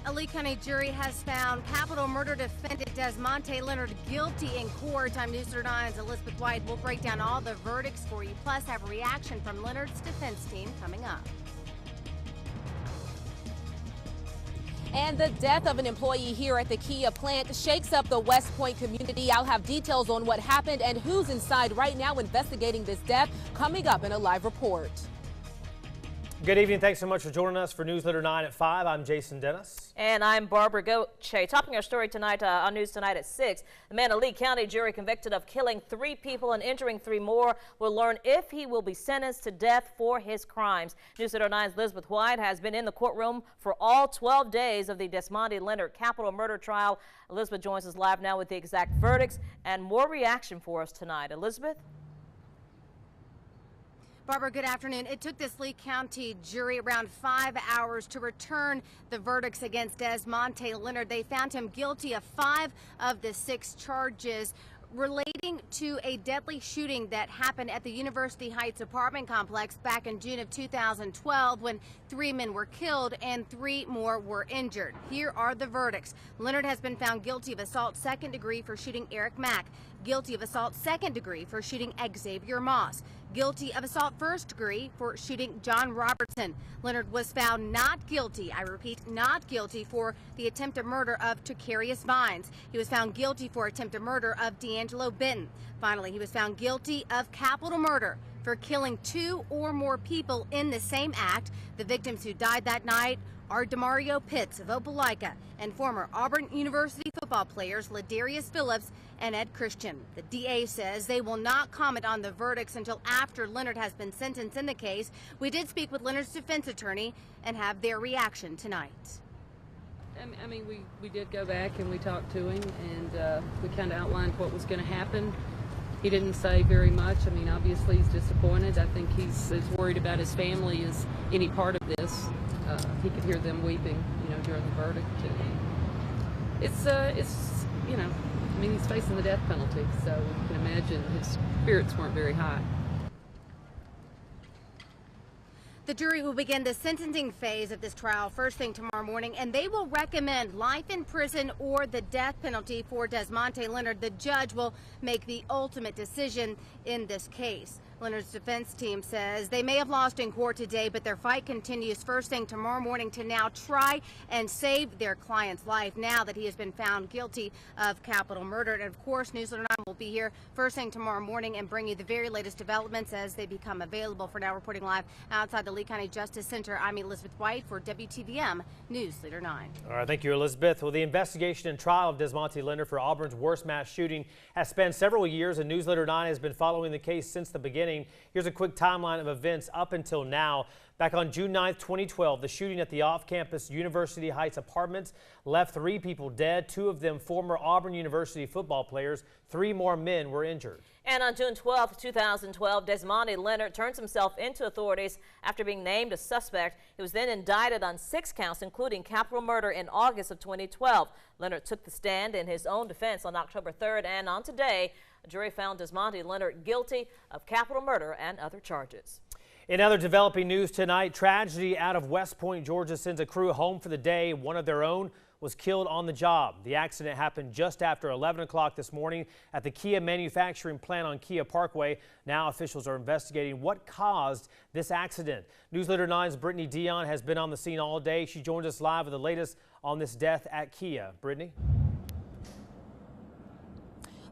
A Lee County jury has found capital murder defendant Desmonte Leonard guilty in court. I'm News 9's Elizabeth White. We'll break down all the verdicts for you, plus have a reaction from Leonard's defense team coming up. And the death of an employee here at the Kia plant shakes up the West Point community. I'll have details on what happened and who's inside right now investigating this death coming up in a live report. Good evening. Thanks so much for joining us for Newsletter 9 at 5. I'm Jason Dennis. And I'm Barbara Goche. Topping our story tonight on News Tonight at 6. The man, a Lee County jury convicted of killing 3 people and injuring 3 more, will learn if he will be sentenced to death for his crimes. Newsletter 9's Elizabeth White has been in the courtroom for all 12 days of the Desmonte Leonard capital murder trial. Elizabeth joins us live now with the exact verdicts and more reaction for us tonight. Elizabeth? Barbara, good afternoon. It took this Lee County jury around 5 hours to return the verdicts against Desmonte Leonard. They found him guilty of 5 of the 6 charges relating to a deadly shooting that happened at the University Heights apartment complex back in June of 2012 when 3 men were killed and 3 more were injured. Here are the verdicts. Leonard has been found guilty of assault second degree for shooting Eric Mack, guilty of assault second degree for shooting Xavier Moss, guilty of assault first degree for shooting John Robertson. Leonard was found not guilty, I repeat, not guilty for the attempted murder of Takarius Vines. He was found guilty for attempted murder of D'Angelo Benton. Finally, he was found guilty of capital murder for killing 2 or more people in the same act. The victims who died that night are Demario Pitts of Opelika and former Auburn University football players Ladarius Phillips and Ed Christian. The DA says they will not comment on the verdicts until after Leonard has been sentenced in the case. We did speak with Leonard's defense attorney and have their reaction tonight. I mean, we did go back and we talked to him, and we kind of outlined what was going to happen. He didn't say very much. I mean, obviously he's disappointed. I think he's as worried about his family as any part of this. He could hear them weeping, during the verdict. It's I mean, he's facing the death penalty, so you can imagine his spirits weren't very high. The jury will begin the sentencing phase of this trial first thing tomorrow morning, and they will recommend life in prison or the death penalty for Desmonte Leonard. The judge will make the ultimate decision in this case. Leonard's defense team says they may have lost in court today, but their fight continues first thing tomorrow morning to now try and save their client's life now that he has been found guilty of capital murder. And of course, Newsletter 9 will be here first thing tomorrow morning and bring you the very latest developments as they become available. For now, reporting live outside the Lee County Justice Center, I'm Elizabeth White for WTVM Newsletter 9. All right, thank you, Elizabeth. Well, the investigation and trial of Desmonte Leonard for Auburn's worst mass shooting has spanned several years, and Newsletter 9 has been following the case since the beginning. Here's a quick timeline of events up until now. Back on June 9th, 2012, the shooting at the off-campus University Heights apartments left 3 people dead, 2 of them former Auburn University football players. 3 more men were injured. And on June 12th, 2012, Desmonte Leonard turns himself into authorities after being named a suspect. He was then indicted on 6 counts, including capital murder in August of 2012. Leonard took the stand in his own defense on October 3rd, and on today, a jury found Desmonte Leonard guilty of capital murder and other charges. In other developing news tonight, tragedy out of West Point, Georgia sends a crew home for the day. One of their own was killed on the job. The accident happened just after 11 o'clock this morning at the Kia manufacturing plant on Kia Parkway. Now officials are investigating what caused this accident. Newsletter 9's Brittany Dion has been on the scene all day. She joins us live with the latest on this death at Kia. Brittany?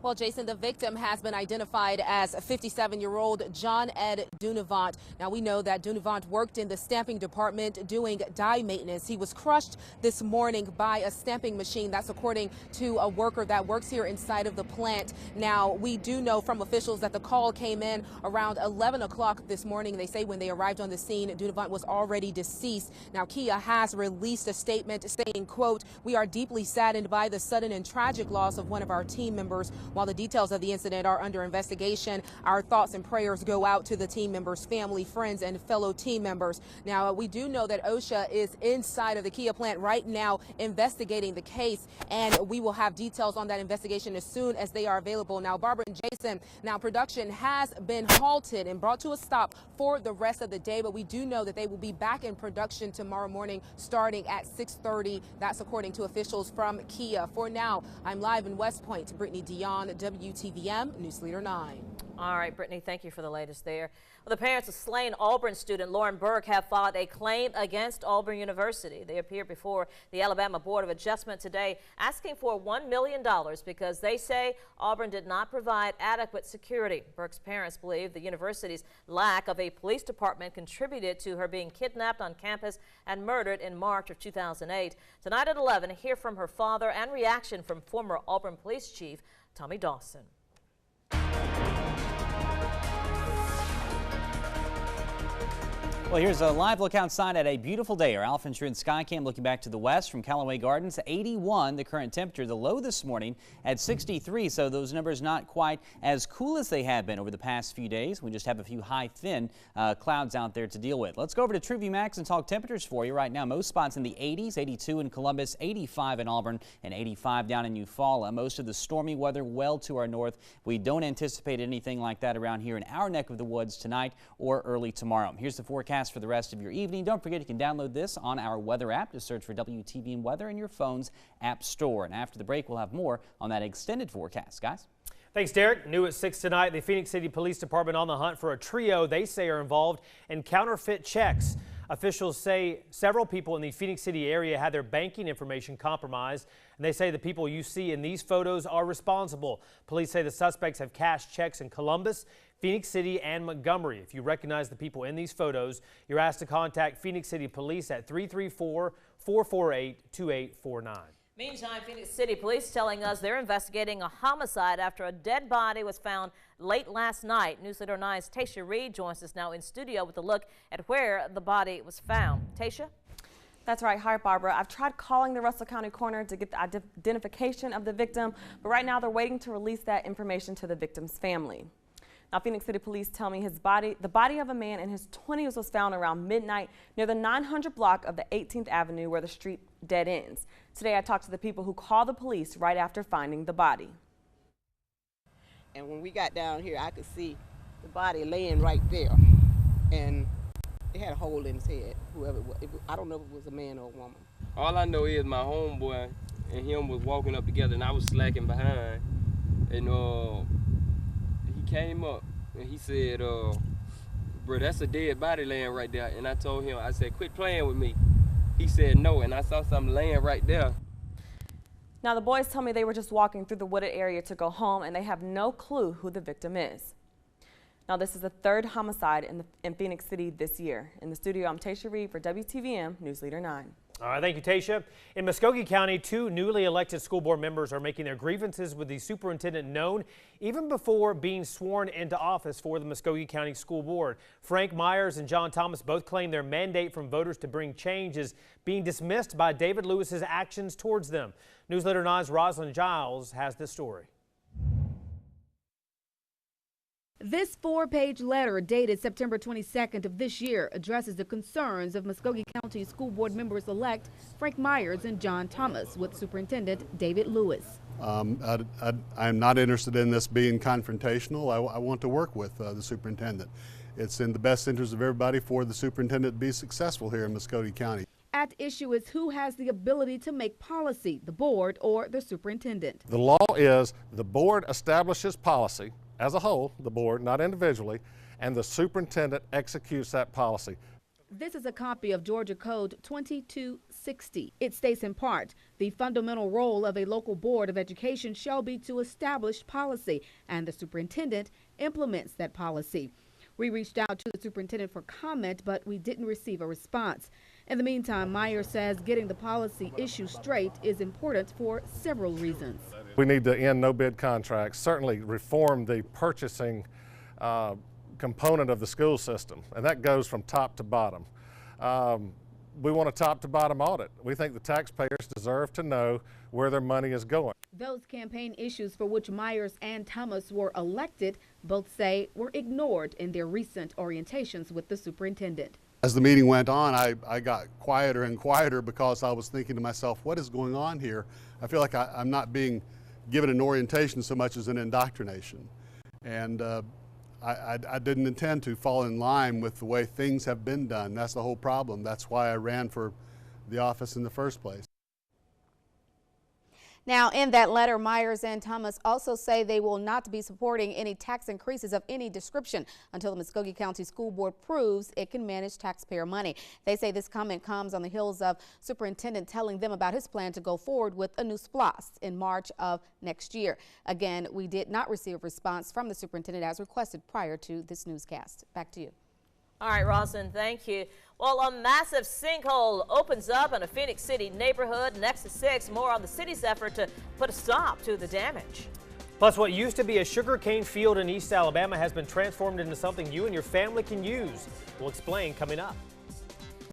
Well, Jason, the victim has been identified as 57-year-old John Ed Dunavant. Now, we know that Dunavant worked in the stamping department doing die maintenance. He was crushed this morning by a stamping machine. That's according to a worker that works here inside of the plant. Now, we do know from officials that the call came in around 11 o'clock this morning. They say when they arrived on the scene, Dunavant was already deceased. Now, Kia has released a statement saying, quote, "We are deeply saddened by the sudden and tragic loss of one of our team members. While the details of the incident are under investigation, our thoughts and prayers go out to the team members, family, friends, and fellow team members. Now, we do know that OSHA is inside of the Kia plant right now investigating the case, and we will have details on that investigation as soon as they are available. Now, Barbara and Jason, now production has been halted and brought to a stop for the rest of the day, but we do know that they will be back in production tomorrow morning starting at 6:30. That's according to officials from Kia. For now, I'm live in West Point. Brittany Dion, WTVM News Leader 9. All right, Brittany, thank you for the latest there. Well, the parents of slain Auburn student Lauren Burke have filed a claim against Auburn University. They appeared before the Alabama Board of Adjustment today asking for $1 million because they say Auburn did not provide adequate security. Burke's parents believe the university's lack of a police department contributed to her being kidnapped on campus and murdered in March of 2008. Tonight at 11, hear from her father and reaction from former Auburn Police Chief Tommy Dawson. Well, here's a live look outside at a beautiful day. Our Alpha Insurance Skycam looking back to the west from Callaway Gardens, 81 the current temperature. The low this morning at 63, so those numbers not quite as cool as they have been over the past few days. We just have a few high, thin clouds out there to deal with. Let's go over to TruView Max and talk temperatures for you right now. Most spots in the 80s, 82 in Columbus, 85 in Auburn, and 85 down in Eufaula. Most of the stormy weather well to our north. We don't anticipate anything like that around here in our neck of the woods tonight or early tomorrow. Here's the forecast for the rest of your evening. Don't forget you can download this on our weather app. Just search for WTVM Weather in your phone's app store. And after the break, we'll have more on that extended forecast. Guys? Thanks, Derek. New at 6 tonight, the Phoenix City Police Department on the hunt for a trio they say are involved in counterfeit checks. Officials say several people in the Phoenix City area had their banking information compromised, and they say the people you see in these photos are responsible. Police say the suspects have cashed checks in Columbus, Phoenix City, and Montgomery. If you recognize the people in these photos, you're asked to contact Phoenix City Police at 334-448-2849. Meantime, Phoenix City Police telling us they're investigating a homicide after a dead body was found late last night. News Leader 9's Tasha Reed joins us now in studio with a look at where the body was found. Tasha? That's right. Hi, Barbara. I've tried calling the Russell County coroner to get the identification of the victim, but right now they're waiting to release that information to the victim's family. Now, Phoenix City Police tell me the body of a man in his 20s was found around midnight near the 900 block of the 18th Avenue where the street dead ends. Today, I talked to the people who called the police right after finding the body. And when we got down here, I could see the body laying right there. And it had a hole in his head, whoever it was. I don't know if it was a man or a woman. All I know is my homeboy and him was walking up together, and I was slacking behind. And he came up and he said, bro, that's a dead body laying right there. And I told him, I said, quit playing with me. He said no, and I saw something laying right there. Now, the boys tell me they were just walking through the wooded area to go home, and they have no clue who the victim is. Now, this is the third homicide in Phoenix City this year. In the studio, I'm Tasha Reed for WTVM News Leader 9. All right, thank you, Tasha. In Muskogee County, 2 newly elected school board members are making their grievances with the superintendent known even before being sworn into office for the Muskogee County School Board. Frank Myers and John Thomas both claim their mandate from voters to bring change is being dismissed by David Lewis's actions towards them. News Leader 9's Rosalind Giles has this story. This 4-page letter dated September 22nd of this year addresses the concerns of Muskogee County School Board members-elect Frank Myers and John Thomas with Superintendent David Lewis. I'm not interested in this being confrontational. I want to work with the superintendent. It's in the best interest of everybody for the superintendent to be successful here in Muskogee County. At issue is who has the ability to make policy, the board or the superintendent. The law is the board establishes policy as a whole, the board, not individually, and the superintendent executes that policy. This is a copy of Georgia Code 2260. It states in part, the fundamental role of a local board of education shall be to establish policy, and the superintendent implements that policy. We reached out to the superintendent for comment, but we didn't receive a response. In the meantime, Myers says getting the policy issue straight is important for several reasons. We need to end no-bid contracts, certainly reform the purchasing component of the school system, and that goes from top to bottom. we want a top to bottom audit. We think the taxpayers deserve to know where their money is going. Those campaign issues for which Myers and Thomas were elected, both say were ignored in their recent orientations with the superintendent. As the meeting went on, I got quieter and quieter because I was thinking to myself, what is going on here? I feel like I'm not being given an orientation so much as an indoctrination. And I didn't intend to fall in line with the way things have been done. That's the whole problem. That's why I ran for the office in the first place. Now, in that letter, Myers and Thomas also say they will not be supporting any tax increases of any description until the Muskogee County School Board proves it can manage taxpayer money. They say this comment comes on the heels of superintendent telling them about his plan to go forward with a new SPLOST in March of next year. Again, we did not receive a response from the superintendent as requested prior to this newscast. Back to you. All right, Rawson, thank you. Well, a massive sinkhole opens up in a Phoenix City neighborhood next to 6. More on the city's effort to put a stop to the damage. Plus, what used to be a sugarcane field in East Alabama has been transformed into something you and your family can use. We'll explain coming up.